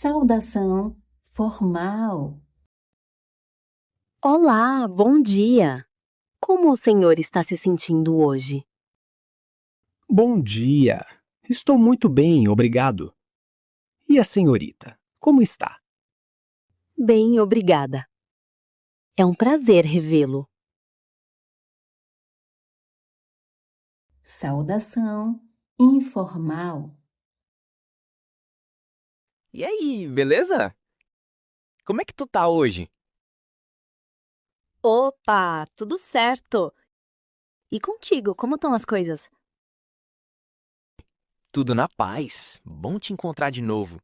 Saudação formal. Olá, bom dia! Como o senhor está se sentindo hoje? Bom dia. Estou muito bem, obrigado. E a senhorita, como está? Bem, obrigada. É um prazer revê-lo. Saudação informal. E aí, beleza? Como é que tu tá hoje? Opa, tudo certo! E contigo, como estão as coisas? Tudo na paz. Bom te encontrar de novo.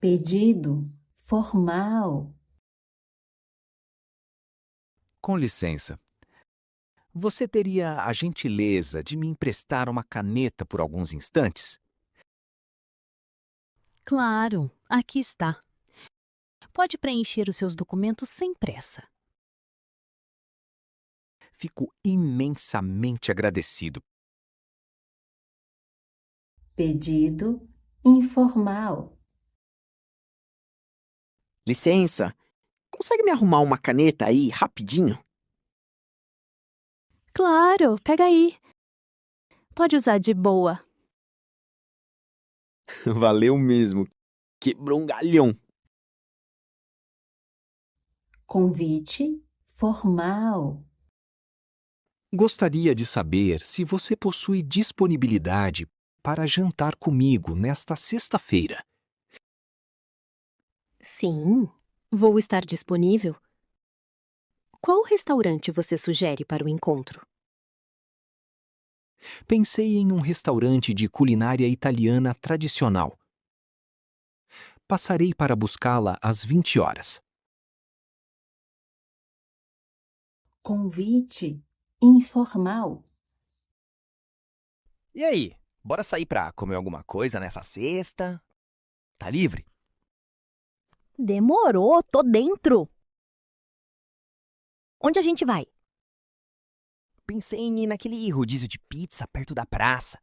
Pedido formal. Com licença. Você teria a gentileza de me emprestar uma caneta por alguns instantes? Claro, aqui está. Pode preencher os seus documentos sem pressa. Fico imensamente agradecido. Pedido informal. Licença, consegue me arrumar uma caneta aí, rapidinho? Claro, pega aí. Pode usar de boa. Valeu mesmo. Quebrou um galhão. Convite formal. Gostaria de saber se você possui disponibilidade para jantar comigo nesta sexta-feira. Sim, vou estar disponível. Qual restaurante você sugere para o encontro? Pensei em um restaurante de culinária italiana tradicional. Passarei para buscá-la às 20 horas. Convite informal. E aí, bora sair pra comer alguma coisa nessa sexta? Tá livre? Demorou, tô dentro! Onde a gente vai? Pensei em ir naquele rodízio de pizza perto da praça.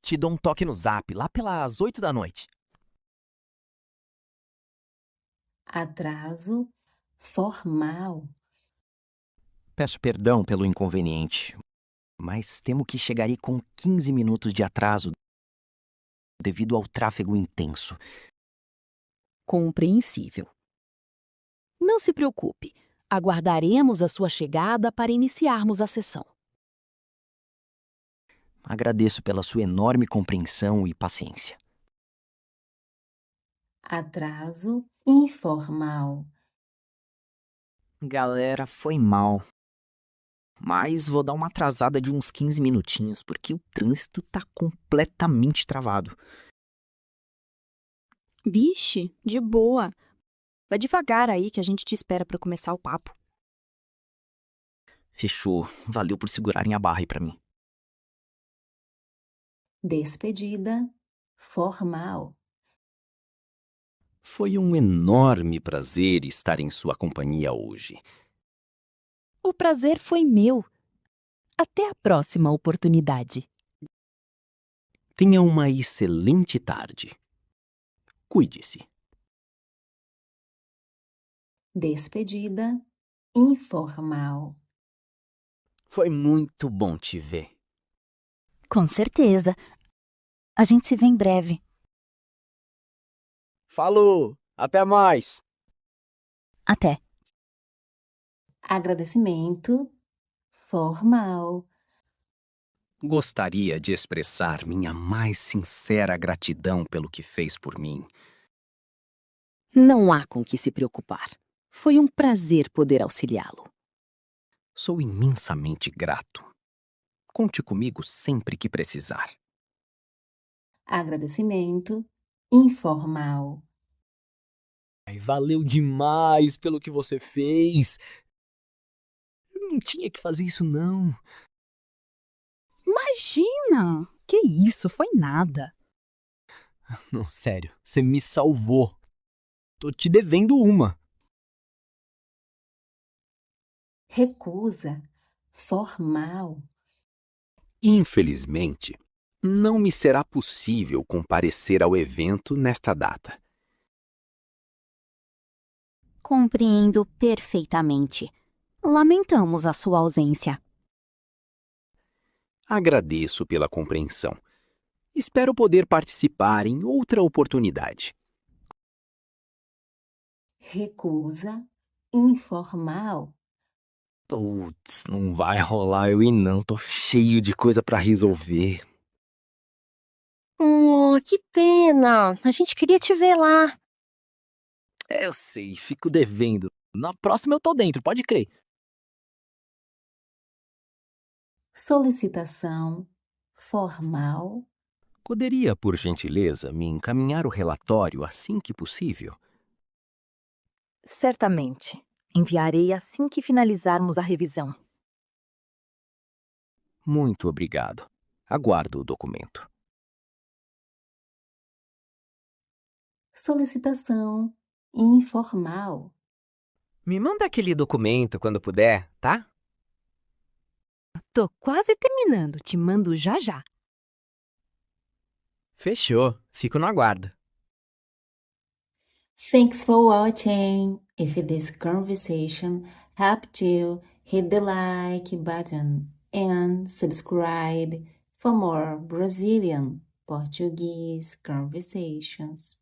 Te dou um toque no zap, lá pelas 8 da noite. Atraso formal. Peço perdão pelo inconveniente, mas temo que chegarei com 15 minutos de atraso devido ao tráfego intenso. Compreensível. Não se preocupe, aguardaremos a sua chegada para iniciarmos a sessão. Agradeço pela sua enorme compreensão e paciência. Atraso informal. Galera, foi mal. Mas vou dar uma atrasada de uns 15 minutinhos, porque o trânsito tá completamente travado. Vixe, de boa. Vai devagar aí que a gente te espera pra começar o papo. Fechou. Valeu por segurarem a barra aí pra mim. Despedida formal. Foi um enorme prazer estar em sua companhia hoje. O prazer foi meu. Até a próxima oportunidade. Tenha uma excelente tarde. Cuide-se. Despedida informal. Foi muito bom te ver. Com certeza. A gente se vê em breve. Falou! Até mais! Até. Agradecimento formal. Gostaria de expressar minha mais sincera gratidão pelo que fez por mim. Não há com que se preocupar. Foi um prazer poder auxiliá-lo. Sou imensamente grato. Conte comigo sempre que precisar. Agradecimento informal. Valeu demais pelo que você fez. Eu não tinha que fazer isso, não. Imagina! Que isso, foi nada. Não, sério, você me salvou. Tô te devendo uma. Recusa formal. Infelizmente, Não me será possível comparecer ao evento nesta data. Compreendo perfeitamente. Lamentamos a sua ausência. Agradeço pela compreensão. Espero poder participar em outra oportunidade. Recusa informal. Putz, não vai rolar eu ir não, tô cheio de coisa pra resolver. Que pena! A gente queria te ver lá. Eu sei, fico devendo. Na próxima eu tô dentro, pode crer. Solicitação formal. Poderia, por gentileza, me encaminhar o relatório assim que possível? Certamente. Enviarei assim que finalizarmos a revisão. Muito obrigado. Aguardo o documento. Solicitação informal. Me manda aquele documento quando puder, tá? Tô quase terminando, te mando já já. Fechou. Fico no aguardo. Thanks for watching. If this conversation helped you, hit the like button and subscribe for more Brazilian Portuguese conversations.